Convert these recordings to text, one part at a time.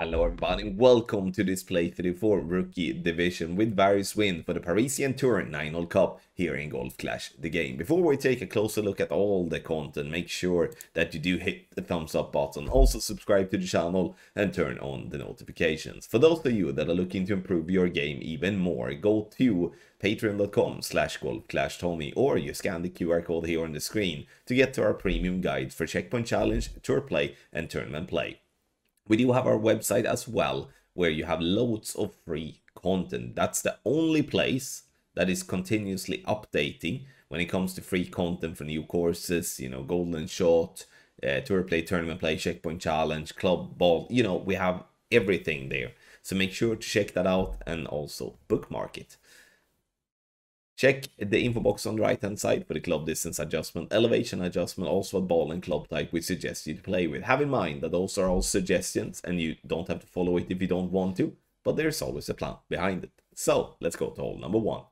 Hello everybody, welcome to this playthrough for Rookie Division with various wins for the Parisian Tour 9-hole Cup here in Golf Clash the game. Before we take a closer look at all the content, make sure that you do hit the thumbs up button, also subscribe to the channel and turn on the notifications. For those of you that are looking to improve your game even more, go to patreon.com/golfclashtommy or you scan the QR code here on the screen to get to our premium guides for Checkpoint Challenge, Tour Play and Tournament Play. We do have our website as well, where you have loads of free content. That's the only place that is continuously updating when it comes to free content for new courses, Golden Shot, Tour Play, Tournament Play, Checkpoint Challenge, Club Ball, we have everything there. So make sure to check that out and also bookmark it. Check the info box on the right hand side for the club distance adjustment, elevation adjustment, also a ball and club type we suggest you to play with. Have in mind that those are all suggestions and you don't have to follow it if you don't want to, but there's always a plan behind it. So let's go to hole number 1.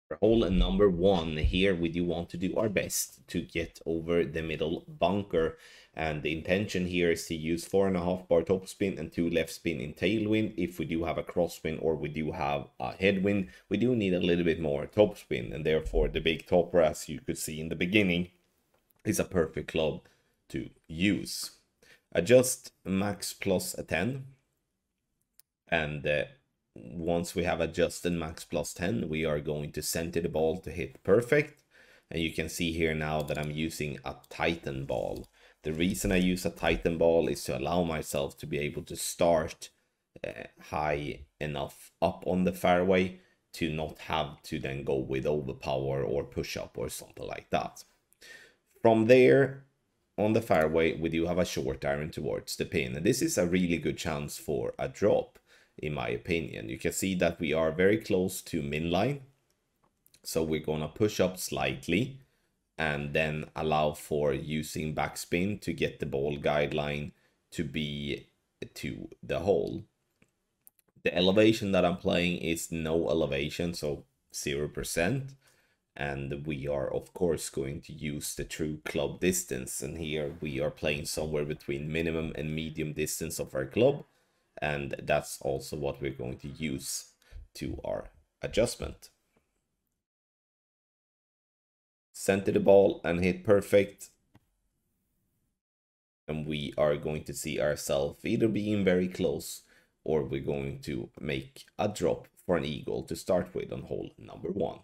For hole number 1 here, we do want to do our best to get over the middle bunker, and the intention here is to use 4.5 bar topspin and 2 left spin in tailwind. If we do have a crosswind or we do have a headwind, we do need a little bit more topspin, and therefore the big topper, as you could see in the beginning, is a perfect club to use. Adjust max plus a 10, and once we have adjusted max plus 10, we are going to center the ball to hit perfect. And you can see here now that I'm using a Titan ball. The reason I use a Titan ball is to allow myself to be able to start high enough up on the fairway to not have to then go with overpower or push up or something like that. From there, on the fairway, we do have a short iron towards the pin. And this is a really good chance for a drop, in my opinion. You can see that we are very close to min line. So we're going to push up slightly and then allow for using backspin to get the ball guideline to be to the hole. The elevation that I'm playing is no elevation, so 0%. And we are of course going to use the true club distance. And here we are playing somewhere between minimum and medium distance of our club. And that's also what we're going to use to our adjustment. Center the ball and hit perfect. And we are going to see ourselves either being very close or we're going to make a drop for an eagle to start with on hole number 1.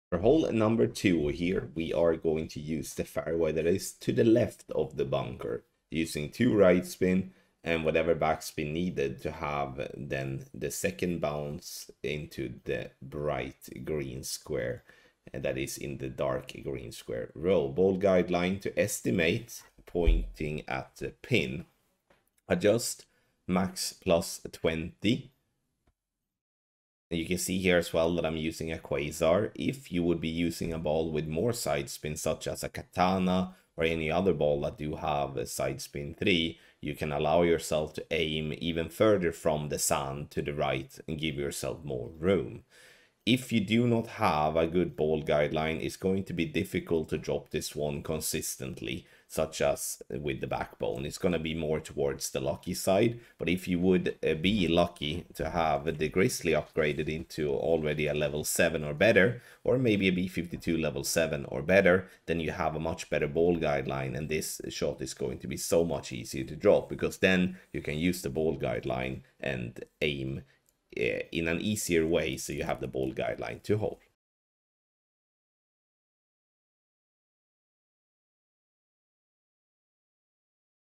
For hole number 2 here, we are going to use the fairway that is to the left of the bunker, using 2 right spin and whatever backspin needed to have then the second bounce into the bright green square, and that is in the dark green square row. Ball guideline to estimate pointing at the pin. Adjust max plus 20. And you can see here as well that I'm using a quasar. If you would be using a ball with more side spin, such as a katana or any other ball that do have a side spin 3, you can allow yourself to aim even further from the sand to the right and give yourself more room. If you do not have a good ball guideline, it's going to be difficult to drop this one consistently, such as with the backbone. It's going to be more towards the lucky side. But if you would be lucky to have the Grizzly upgraded into already a level 7 or better, or maybe a B52 level 7 or better, then you have a much better ball guideline, and this shot is going to be so much easier to drop, because then you can use the ball guideline and aim in an easier way, so you have the ball guideline to hold.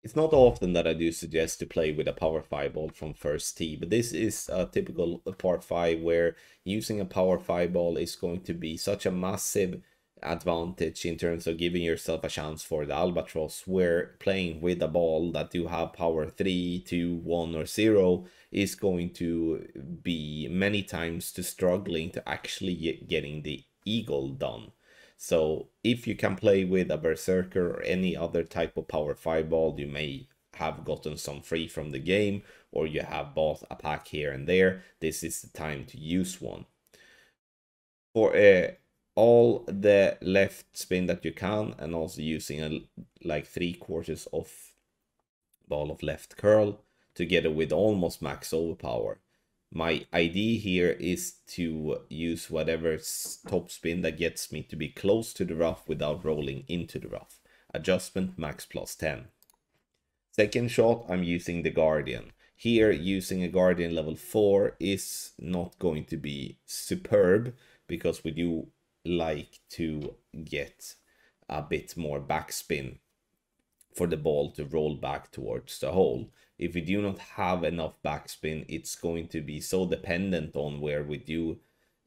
It's not often that I do suggest to play with a power 5 ball from first tee, but this is a typical par 5 where using a power 5 ball is going to be such a massive advantage in terms of giving yourself a chance for the albatross, where playing with a ball that do have power 3, 2, 1 or 0 is going to be many times to struggling to actually getting the eagle done. So if you can play with a berserker or any other type of power 5 ball, you may have gotten some free from the game, or you have bought a pack here and there, this is the time to use one. For all the left spin that you can, and also using a like 3/4 of ball of left curl together with almost max overpower. My idea here is to use whatever top spin that gets me to be close to the rough without rolling into the rough. Adjustment max +10. Second shot, I'm using the Guardian. Here, using a Guardian level 4 is not going to be superb, because we do like to get a bit more backspin for the ball to roll back towards the hole. If we do not have enough backspin, it's going to be so dependent on where we do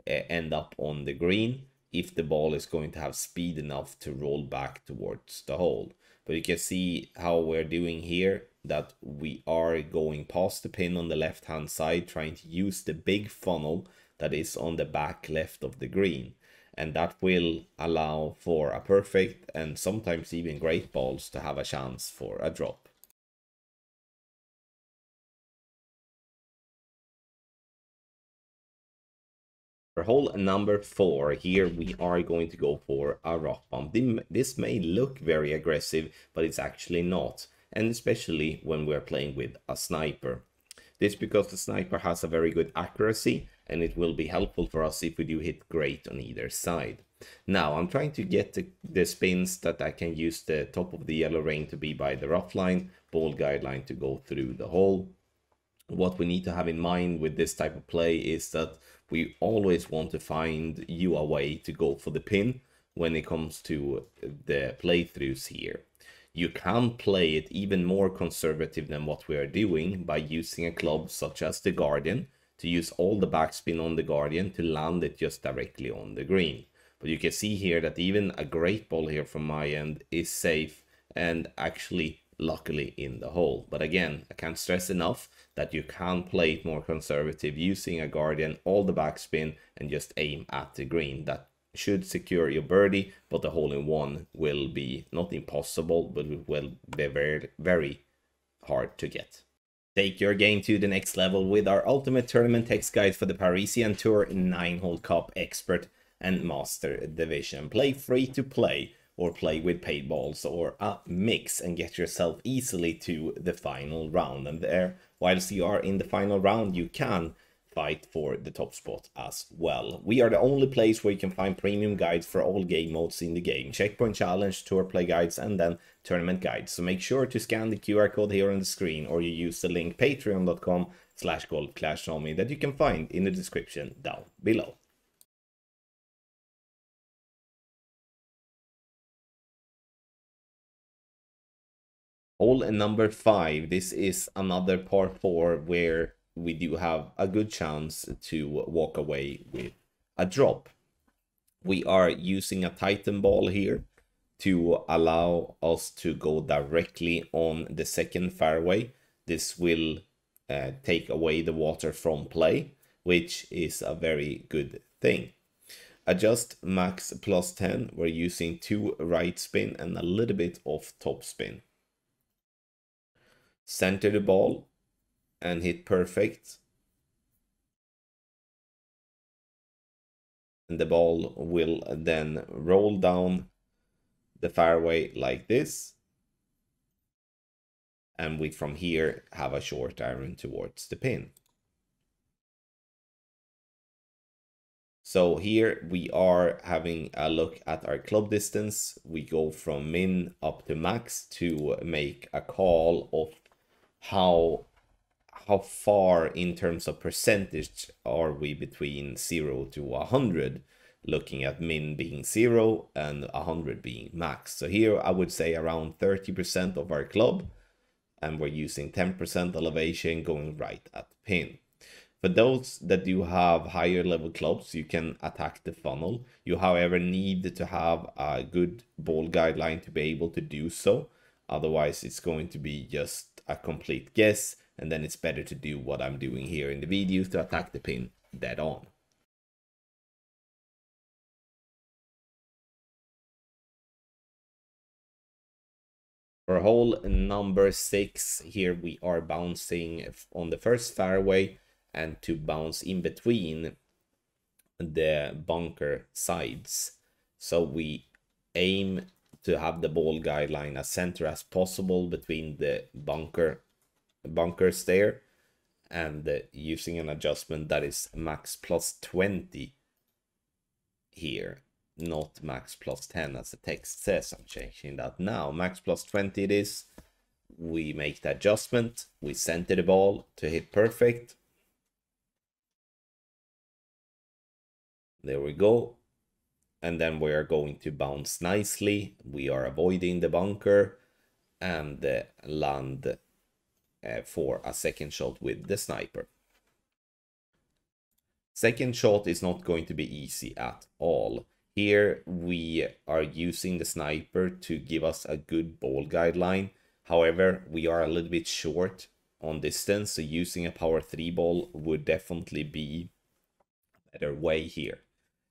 end up on the green, if the ball is going to have speed enough to roll back towards the hole. But you can see how we're doing here, that we are going past the pin on the left hand side, trying to use the big funnel that is on the back left of the green. And that will allow for a perfect and sometimes even great balls to have a chance for a drop. For hole number 4, here we are going to go for a rough bump. This may look very aggressive, but it's actually not. And especially when we're playing with a sniper. This because the sniper has a very good accuracy, and it will be helpful for us if we do hit great on either side. Now I'm trying to get the spins that I can use the top of the yellow ring to be by the rough line, ball guideline to go through the hole. What we need to have in mind with this type of play is that we always want to find a way to go for the pin when it comes to the playthroughs here. You can play it even more conservative than what we are doing by using a club such as the Guardian, to use all the backspin on the Guardian to land it just directly on the green. But you can see here that even a great ball here from my end is safe and actually luckily in the hole. But again, I can't stress enough that you can play it more conservative using a Guardian, all the backspin, and just aim at the green. That should secure your birdie, but the hole-in-one will be not impossible, but it will be very, very hard to get. Take your game to the next level with our ultimate tournament text guide for the Parisian Tour 9-hole cup expert and master division. Play free to play, or play with paid balls, or a mix, and get yourself easily to the final round. And there, whilst you are in the final round, you can fight for the top spot as well. We are the only place where you can find premium guides for all game modes in the game. Checkpoint challenge, tour play guides, and then tournament guides. So make sure to scan the QR code here on the screen, or you use the link patreon.com/golfclashnomi that you can find in the description down below. Hole number 5, this is another par 4 where we do have a good chance to walk away with a drop. We are using a Titan ball here to allow us to go directly on the second fairway. This will take away the water from play, which is a very good thing. Adjust max +10, we're using 2 right spin and a little bit of top spin. Center the ball and hit perfect. And the ball will then roll down the fairway like this. And we from here have a short iron towards the pin. So here we are having a look at our club distance. We go from min up to max to make a call of how far in terms of percentage are we between 0 to 100, looking at min being 0 and 100 being max. So here I would say around 30% of our club, and we're using 10% elevation going right at the pin. For those that do have higher level clubs, you can attack the funnel. You, however, need to have a good ball guideline to be able to do so. Otherwise, it's going to be just a complete guess, and then it's better to do what I'm doing here in the video, to attack the pin dead on. For hole number 6, here we are bouncing on the first fairway and to bounce in between the bunker sides. So we aim to have the ball guideline as center as possible between the bunkers there, and using an adjustment that is max plus 20 here, not max plus 10 as the text says. I'm changing that now. Max plus 20 it is. We make the adjustment, we center the ball to hit perfect. There we go. And then we are going to bounce nicely. We are avoiding the bunker and land for a second shot with the sniper. Second shot is not going to be easy at all. Here we are using the sniper to give us a good ball guideline. However, we are a little bit short on distance, so using a power 3 ball would definitely be a better way here.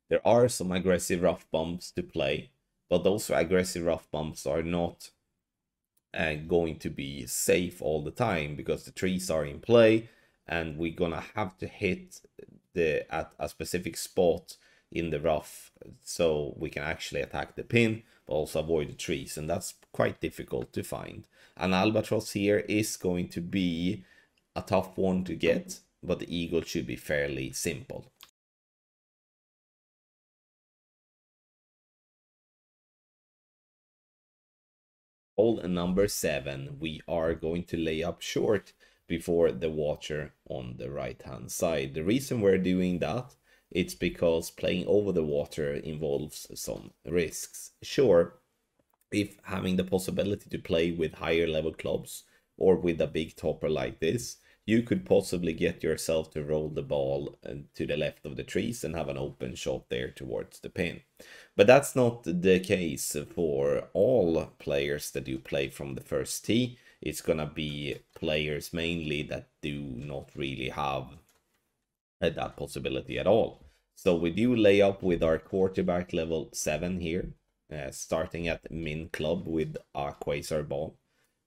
There are some aggressive rough bumps to play, but those aggressive rough bumps are not going to be safe all the time because the trees are in play and we're gonna have to hit at a specific spot in the rough so we can actually attack the pin but also avoid the trees, and that's quite difficult to find. An albatross here is going to be a tough one to get, but the eagle should be fairly simple. Hole number 7, we are going to lay up short before the water on the right hand side. The reason we're doing that, it's because playing over the water involves some risks. Sure, if having the possibility to play with higher level clubs or with a big topper like this, you could possibly get yourself to roll the ball to the left of the trees and have an open shot there towards the pin. But that's not the case for all players that do play from the first tee. It's gonna be players mainly that do not really have that possibility at all. So we do lay up with our quarterback level 7 here, starting at min club with a quasar ball,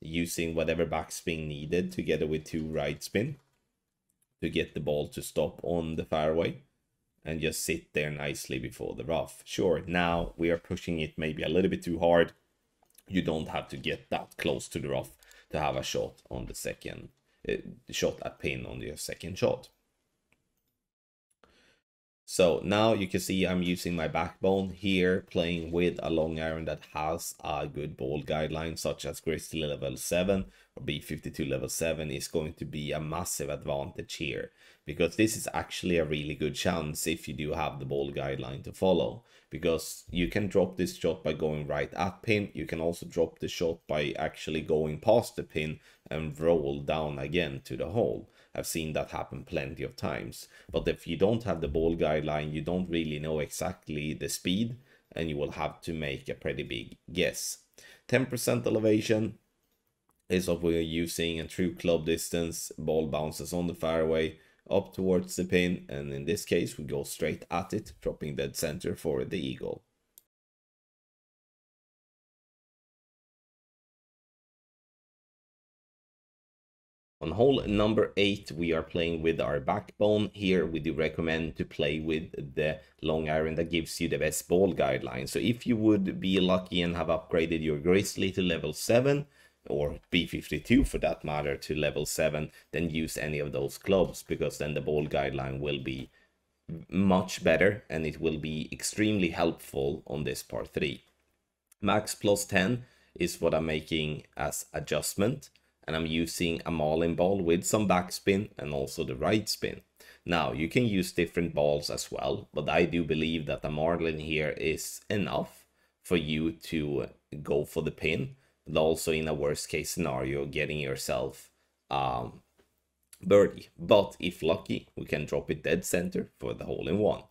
using whatever backspin needed together with 2 right spin to get the ball to stop on the fairway and just sit there nicely before the rough. Sure, now we are pushing it maybe a little bit too hard. You don't have to get that close to the rough to have a shot on the second shot at pin on your second shot. So now you can see I'm using my backbone here, playing with a long iron that has a good ball guideline, such as Grizzly level 7 or B52 level 7 is going to be a massive advantage here, because this is actually a really good chance if you do have the ball guideline to follow, because you can drop this shot by going right at pin. You can also drop the shot by actually going past the pin and roll down again to the hole. I've seen that happen plenty of times. But if you don't have the ball guideline, you don't really know exactly the speed, and you will have to make a pretty big guess. 10% elevation is what we're using, and true club distance, ball bounces on the fairway up towards the pin, and in this case we go straight at it, dropping dead center for the eagle. On hole number 8, we are playing with our backbone. Here we do recommend to play with the long iron that gives you the best ball guideline. So if you would be lucky and have upgraded your Grizzly to level 7, or B52 for that matter to level 7, then use any of those clubs, because then the ball guideline will be much better and it will be extremely helpful on this par 3. Max plus 10 is what I'm making as adjustment, and I'm using a marlin ball with some backspin and also the right spin. Now you can use different balls as well, but I do believe that the marlin here is enough for you to go for the pin, but also in a worst case scenario getting yourself birdie. But if lucky, we can drop it dead center for the hole in one.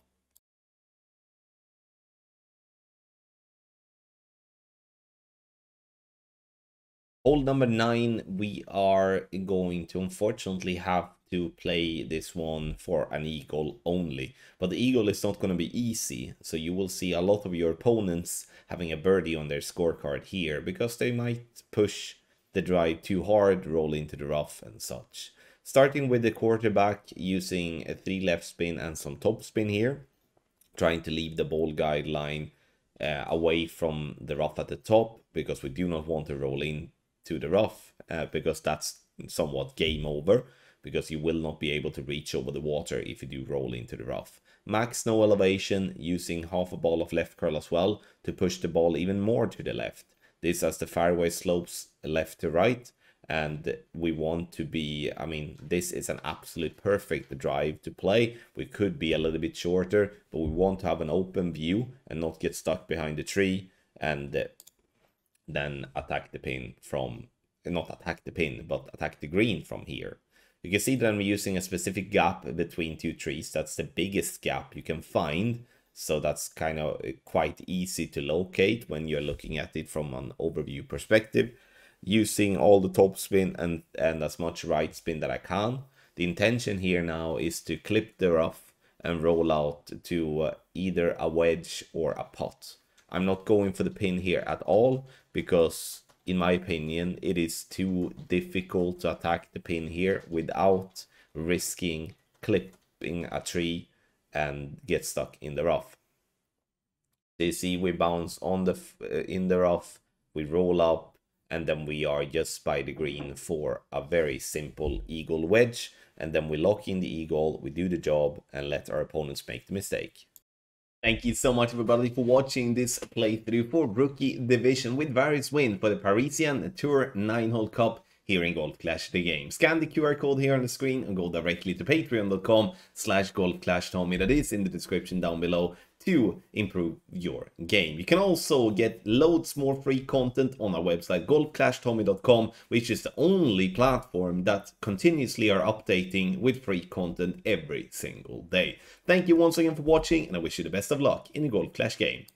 Hole number 9, we are going to unfortunately have to play this one for an eagle only. But the eagle is not going to be easy, so you will see a lot of your opponents having a birdie on their scorecard here, because they might push the drive too hard, roll into the rough and such. Starting with the quarterback, using a 3 left spin and some top spin here, trying to leave the ball guideline away from the rough at the top, because we do not want to roll in to the rough, because that's somewhat game over, because you will not be able to reach over the water if you do roll into the rough. Max no elevation, using half a ball of left curl as well to push the ball even more to the left. This as the fairway slopes left to right, and we want to be, I mean, this is an absolute perfect drive to play. We could be a little bit shorter, but we want to have an open view and not get stuck behind the tree, and then attack the pin from, not attack the pin, but attack the green from here. You can see that I'm using a specific gap between two trees. That's the biggest gap you can find. So that's kind of quite easy to locate when you're looking at it from an overview perspective. Using all the top spin and as much right spin that I can. The intention here now is to clip the rough and roll out to either a wedge or a putt. I'm not going for the pin here at all, because in my opinion it is too difficult to attack the pin here without risking clipping a tree and get stuck in the rough. So you see, we bounce on the in the rough, we roll up, and then we are just by the green for a very simple eagle wedge, and then we lock in the eagle, we do the job, and let our opponents make the mistake. Thank you so much, everybody, for watching this playthrough for Rookie Division with various wins for the Parisian Tour 9-hole Cup here in Golf Clash the Game. Scan the QR code here on the screen and go directly to patreon.com/golfclashtommy. That is in the description down below, to improve your game. You can also get loads more free content on our website golfclashtommy.com, which is the only platform that continuously are updating with free content every single day. Thank you once again for watching, and I wish you the best of luck in the Golf Clash game.